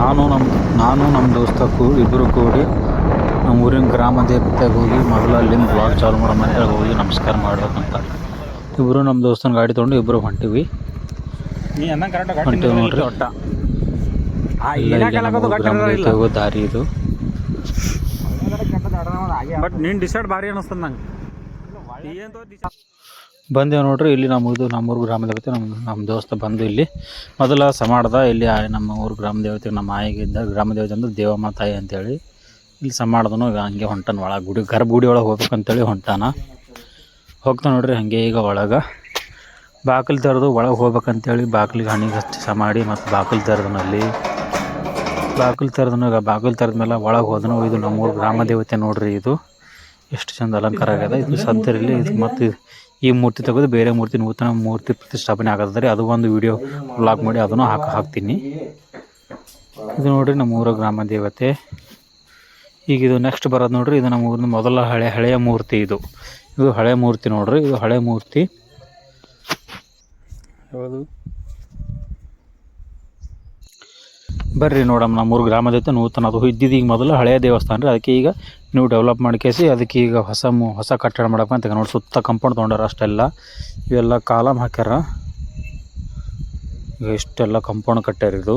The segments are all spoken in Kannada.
ನಾನು ನಮ್ಮ ದೋಸ್ತ ಇಬ್ಬರು ಕೂಡಿ ನಮ್ಮ ಊರಿನ ಗ್ರಾಮ ದೇವತೆಗೆ ಹೋಗಿ ಮೊದಲು ಅಲ್ಲಿಂದ ಬ್ಲಾಗ್ ಚಾಲು ಮಾಡೋ ಮಂದಿ ಹೋಗಿ ನಮಸ್ಕಾರ ಮಾಡ್ಬೇಕಂತ ಇಬ್ಬರು ನಮ್ಮ ದೋಸ್ತನ ಗಾಡಿ ತೊಗೊಂಡು ಇಬ್ಬರು ಹೊಂಟಿವಿ ನೋಡ್ರಿ ಹೋಗೋ ದಾರಿ ಇದು. ಬಟ್ ನೀನು ಡಿಸೈಡ್ ಭಾರಿ ಅನ್ನಿಸ್ತದ ನಂಗೆ. ಬಂದೇವು ನೋಡ್ರಿ ಇಲ್ಲಿ ನಮ್ಮೂರು ಗ್ರಾಮ ದೇವತೆ ನಮ್ಮ ದೋಸ್ತ ಬಂದು ಇಲ್ಲಿ ಮೊದಲ ಸಮಾಡ್ದ ಇಲ್ಲಿ ನಮ್ಮ ಊರು ಗ್ರಾಮ ದೇವತೆ ನಮ್ಮ ಆಯಿಗಿದ್ದ ಗ್ರಾಮ ದೇವತೆ ಅಂದ್ರೆ ದೇವಮ್ಮ ತಾಯಿ ಅಂತೇಳಿ ಇಲ್ಲಿ ಸಮಾಡ್ದನು ಈಗ ಹಂಗೆ ಹೊಂಟಾನ ಒಳಗೆ ಗರ್ಭಗುಡಿ ಒಳಗೆ ಹೋಗ್ಬೇಕಂತೇಳಿ ಹೊಂಟಾನ ಹೋಗ್ತಾನೆ ನೋಡ್ರಿ ಹಂಗೆ. ಈಗ ಒಳಗೆ ಬಾಗಿಲು ತೆರೆದು ಒಳಗೆ ಹೋಗ್ಬೇಕಂತೇಳಿ ಬಾಗಿಲಿಗೆ ಹಣ್ಣಿಗೆ ಹಚ್ಚಿ ಮಾಡಿ ಮತ್ತು ಬಾಗಿಲು ತೆರೆದನಲ್ಲಿ ಬಾಗಿಲು ತೆರೆದ ಮೇಲೆ ಒಳಗೆ ಹೋದನು. ಇದು ನಮ್ಮೂರು ಗ್ರಾಮ ದೇವತೆ ನೋಡ್ರಿ, ಇದು ಎಷ್ಟು ಚಂದ ಅಲಂಕಾರ ಆಗ್ಯದ. ಇದು ಸದ್ಯರಲ್ಲಿ ಇದು ಮತ್ತು ಈ ಮೂರ್ತಿ ತೆಗೆದು ಬೇರೆ ಮೂರ್ತಿ ನೂತನ ಮೂರ್ತಿ ಪ್ರತಿಷ್ಠಾಪನೆ ಆಗತ್ತದೆ. ಅದು ಒಂದು ವಿಡಿಯೋ ವ್ಲಾಗ್ ಮಾಡಿ ಅದನ್ನು ಹಾಕ್ತೀನಿ. ಇದು ನೋಡ್ರಿ ನಮ್ಮೂರ ಗ್ರಾಮ ದೇವತೆ. ಈಗ ಇದು ನೆಕ್ಸ್ಟ್ ಬರೋದು ನೋಡ್ರಿ, ಇದು ನಮ್ಮ ಊರಿನ ಮೊದಲ ಹಳೆಯ ಮೂರ್ತಿ. ಇದು ಹಳೆ ಮೂರ್ತಿ ನೋಡ್ರಿ, ಇದು ಹಳೆ ಮೂರ್ತಿ. ಯಾವುದು ಬರ್ರಿ ನೋಡಮ್ಮ, ನಮ್ಮೂರು ಗ್ರಾಮ ದೇವತೆ ನೂತನ ಅದು ಇದ್ದಿದ್ದು ಈಗ ಮೊದಲು ಹಳೆಯ ದೇವಸ್ಥಾನ ರೀ. ಅದಕ್ಕೆ ಈಗ ನೀವು ಡೆವಲಪ್ ಮಾಡ್ಕೇಸಿ ಅದಕ್ಕೆ ಈಗ ಹೊಸ ಕಟ್ಟಡ ಮಾಡಬೇಕಂತ ನೋಡಿ ಸುತ್ತ ಕಂಪೌಂಡ್ ತೊಗೊಂಡಾರ. ಅಷ್ಟೆಲ್ಲ ಇವೆಲ್ಲ ಕಾಲಮ್ ಹಾಕ್ಯಾರ. ಈಗ ಇಷ್ಟೆಲ್ಲ ಕಂಪೌಂಡ್ ಕಟ್ಟ್ಯಾರ. ಇದು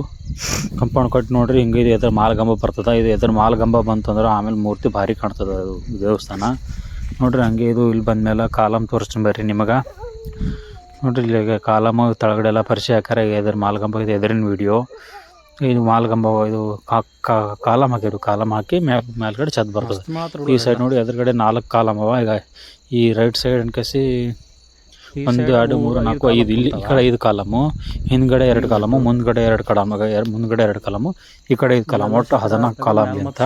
ಕಂಪೌಂಡ್ ಕಟ್ಟಿ ನೋಡ್ರಿ ಹಿಂಗೆ ಇದು ಎದ್ರ ಮಾಲ್ಗಂಬ ಬರ್ತದೆ. ಇದು ಎದ್ರ ಮಾಲ್ಗಂಬ ಬಂತಂದ್ರೆ ಆಮೇಲೆ ಮೂರ್ತಿ ಭಾರಿ ಕಾಣ್ತದೆ ಅದು ದೇವಸ್ಥಾನ ನೋಡ್ರಿ. ಹಂಗೆ ಇದು ಇಲ್ಲಿ ಬಂದಮೇಲೆ ಕಾಲಮ್ ತೋರಿಸ್ತೀನಿ ಬರ್ರಿ ನಿಮಗೆ ನೋಡ್ರಿ. ಇಲ್ಲಿ ಕಾಲಮ್ ತಳಗಡೆ ಎಲ್ಲ ಪರಿಚಯ ಹಾಕ್ಯಾರ. ಎದ್ರ ಮಾಲ್ಗಂಬ ಇದು ಎದರಿನ ವಿಡಿಯೋ. ಇದು ಮಾಲ್ಗಂಬ ಇದು ಕಾಲಮ್ ಹಾಕಿದ್ರು. ಕಾಲಮ್ ಹಾಕಿ ಮೇಲ್ಗಡೆ ಛತ್ ಬರ್ತದೆ. ಈ ಸೈಡ್ ನೋಡಿ ಎದುರುಗಡೆ 4 ಕಾಲಮ್ ಅವ. ಈಗ ಈ ರೈಟ್ ಸೈಡ್ ಅನ್ಕಸಿ 1 2 3 4 5 ಇಲ್ಲಿ ಈ ಕಡೆ 5 ಕಾಲಮು, ಹಿಂದ್ಗಡೆ 2 ಕಾಲಮು, ಮುಂದ್ಗಡೆ 2 ಮುಂದ್ಗಡೆ 2 ಕಾಲಮು, ಈ ಕಡೆ 5 ಕಾಲಮ್, ಒಟ್ಟು 14 ಕಾಲಮ್ ಅಂತ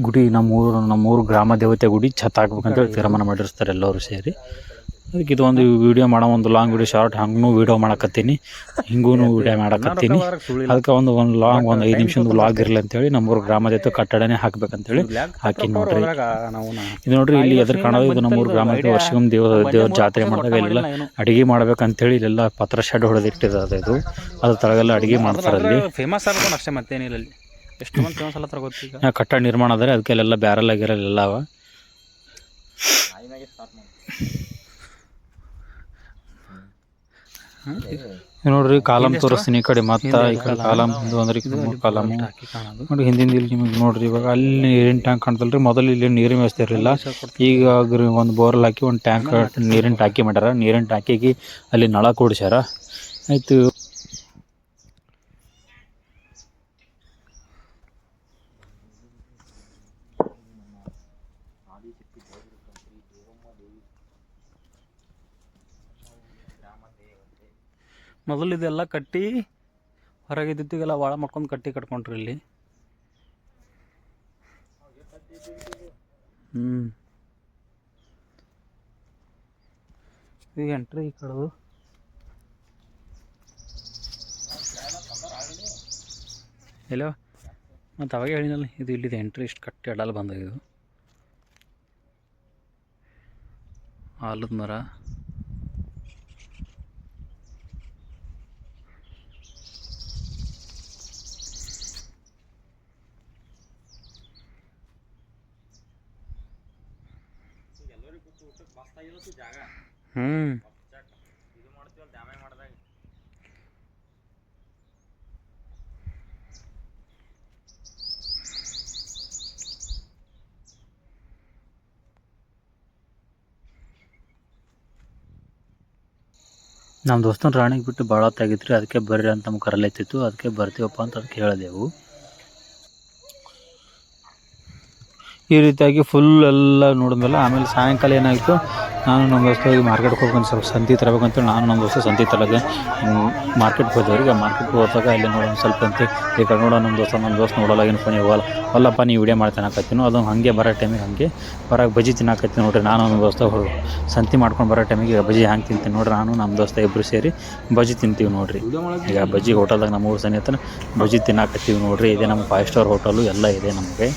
ಗುಡಿ. ನಮ್ಮೂರು ಗ್ರಾಮ ದೇವತೆ ಗುಡಿ ಛತ್ ಹಾಕ್ಬೇಕಂತೇಳಿ ತೀರ್ಮಾನ ಮಾಡಿರ್ತಾರೆ ಎಲ್ಲರೂ ಸೇರಿ. ಅದಕ್ಕೆ ಇದು ಒಂದು ವಿಡಿಯೋ ಮಾಡೋ, ಒಂದು ಲಾಂಗ್ ವಿಡಿಯೋ ಶಾರ್ಟ್ ಹಂಗೂ ವಿಡಿಯೋ ಮಾಡಕತ್ತೀನಿ, ಹಿಂಗೂ ವಿಡಿಯೋ ಮಾಡಕತ್ತೀನಿ. ಅದಕ್ಕೆ ಒಂದು ಲಾಂಗ್ 5 ನಿಮಿಷದ ವ್ಲಾಗ್ ಇರಲಿ ಅಂತೇಳಿ ನಮ್ಮೂರು ಗ್ರಾಮ ದೇವತೆ ಕಟ್ಟಡನೇ ಹಾಕ್ಬೇಕಂತೇಳಿ ಹಾಕಿ ನೋಡ್ರಿ. ಇದು ನೋಡ್ರಿ ಇಲ್ಲಿ ಎದುರು ಕಾಣೋದು ಇದು ನಮ್ಮೂರು ಗ್ರಾಮ ದೇವತೆ. ವರ್ಷಕ್ಕೊಮ್ಮೆ ದೇವ್ರ ಜಾತ್ರೆ ಮಾಡಿದಾಗ ಇಲ್ಲೆಲ್ಲ ಅಡುಗೆ ಮಾಡ್ಬೇಕಂತೇಳಿ ಇಲ್ಲೆಲ್ಲ ಪತ್ರ ಶೆಡ್ ಹೊಡೆದಿಟ್ಟಿರೋದು. ಇದು ಅದ್ರ ತಳಗೆಲ್ಲ ಅಡುಗೆ ಮಾಡ್ತಾರೆ. ಅಲ್ಲಿ ಫೇಮಸ್ ಆಗ್ಬೇಕು ಅಷ್ಟೇ, ಮತ್ತೇನಿಲ್ಲ. ಅಲ್ಲಿ ಎಷ್ಟು ಮಂದಿ ಫೇಮಸ್ ಅಲ್ಲ ಗೊತ್ತೀಗ. ಕಟ್ಟಡ ನಿರ್ಮಾಣ ಆದರೆ ಅದಕ್ಕೆಲ್ಲ ಬ್ಯಾರಲ್ ಆಗಿರಲ್ಲ ಅವ. ನೋಡ್ರಿ ಕಾಲಮ್ ತೋರಿಸ್ತೀನಿ. ಈ ಕಡೆ ಮತ್ತು ಈ ಕಡೆ ಕಾಲಮ್ ಅಂದ್ರೆ 3 ಕಾಲಮು ನೋಡಿ. ಹಿಂದಿಂದ ಇಲ್ಲಿ ನಿಮಗೆ ನೋಡ್ರಿ ಇವಾಗ ಅಲ್ಲಿ ನೀರಿನ ಟ್ಯಾಂಕ್ ಕಾಣ್ತಲ್ರಿ. ಮೊದಲು ಇಲ್ಲಿ ನೀರಿನ ವ್ಯವಸ್ಥೆ ಇರಲಿಲ್ಲ. ಈಗ ಒಂದು ಬೋರ್ಲ್ ಹಾಕಿ ಒಂದು ಟ್ಯಾಂಕ್ ನೀರಿನ ಟಾಕಿ ಮಾಡ್ಯಾರ. ನೀರಿನ ಟಾಕಿಗೆ ಅಲ್ಲಿ ನಳ ಕೂಡಿಸ್ಯಾರ. ಆಯಿತು. ಮೊದಲು ಇದೆಲ್ಲ ಕಟ್ಟಿ ಹೊರಗಿದ್ದಿಗೆಲ್ಲ ಭಾಳ ಮಾಡ್ಕೊಂಡು ಕಟ್ಕೊಂಡ್ರಿ ಇಲ್ಲಿ. ಈಗ ಎಂಟ್ರಿ ಈ ಕಡೆದು ಎಲ್ಲೋ ಮತ್ತು ಅವಾಗ ಹೇಳಿನಲ್ಲ, ಇದು ಇಲ್ಲಿದೆ ಎಂಟ್ರಿ. ಇಷ್ಟು ಕಟ್ಟಿ ಅಡಲ್ ಬಂದ. ಇದು ಆಲದ ಮರ. ನಮ್ಮ ದೋಸ್ತನ ರಾಣಿಗೆ ಬಿಟ್ಟು ಭಾಳ ಹೊತ್ತಾಗಿತ್ತು ರೀ. ಅದಕ್ಕೆ ಬರ್ರಿ ಅಂತ ನಮ್ಗೆ ಕರಲೈತಿತ್ತು. ಅದಕ್ಕೆ ಬರ್ತೀವಪ್ಪ ಅಂತ ಅದಕ್ಕೆ ಹೇಳಿದೆವು. ಈ ರೀತಿಯಾಗಿ ಫುಲ್ ಎಲ್ಲ ನೋಡಿದ್ಮೇಲೆ ಆಮೇಲೆ ಸಾಯಂಕಾಲ ಏನಾಯಿತು, ನಾನು ನಮ್ಮ ದೋಸ್ತ ಹೋಗಿ ಮಾರ್ಕೆಟ್ಗೆ ಹೋಗ್ಕೊಂಡು ಸ್ವಲ್ಪ ಸಂತಿ ತರಬೇಕಂತೇಳಿ ನಾನು ನಮ್ಮ ದೋಸ್ತ ಸಂತಿ ತರಗೆ ಮಾರ್ಕೆಟ್ಗೆ ಹೋದವ್ರಿಗೆ ಮಾರ್ಕೆಟ್ಗೆ ಹೋದಾಗ ಇಲ್ಲಿ ನೋಡೋಣ ಸ್ವಲ್ಪ ಅಂತ ಈ ಕಡೆ ನೋಡೋ ನಮ್ಮ ದೋಸ್ತ ನೋಡೋಲ್ಲ. ಏನು ಫೋನ್ ಹೋಗಲ್ಲಪ್ಪ ನೀವು ವಿಡಿಯೋ ಮಾಡಿ ತಿನ್ನಕತ್ತೀನೋ ಅದು ಹಾಗೆ ಬರೋ ಟೈಮಿಗೆ ಹಂಗೆ ಹೊರಗೆ ಬಜ್ಜಿ ತಿನ್ನಕತ್ತೀನಿ ನೋಡ್ರಿ. ನಾನು ನಮ್ಮ ದೋಸ್ತ ಸಂತಿ ಮಾಡ್ಕೊಂಡು ಬರೋ ಟೈಮಿಗೆ ಬಜ್ಜಿ ಹ್ಯಾಂಗೆ ತಿಂತೀನಿ ನೋಡ್ರಿ. ನಾನು ನಮ್ಮ ದೋಸ್ತ ಇಬ್ಬರು ಸೇರಿ ಬಜ್ಜಿ ತಿಂತೀವಿ ನೋಡ್ರಿ. ಈಗ ಬಜ್ಜಿ ಹೋಟೆಲ್ದಾಗ ನಮ್ಮ ಊರು ಸನಿಹತ್ರ ಬಜ್ಜಿ ತಿನ್ನಕತ್ತೀವಿ ನೋಡ್ರಿ. ಇದೇ ನಮ್ಮ 5 ಸ್ಟಾರ್ ಹೋಟೆಲು ಎಲ್ಲ ಇದೆ ನಮಗೆ.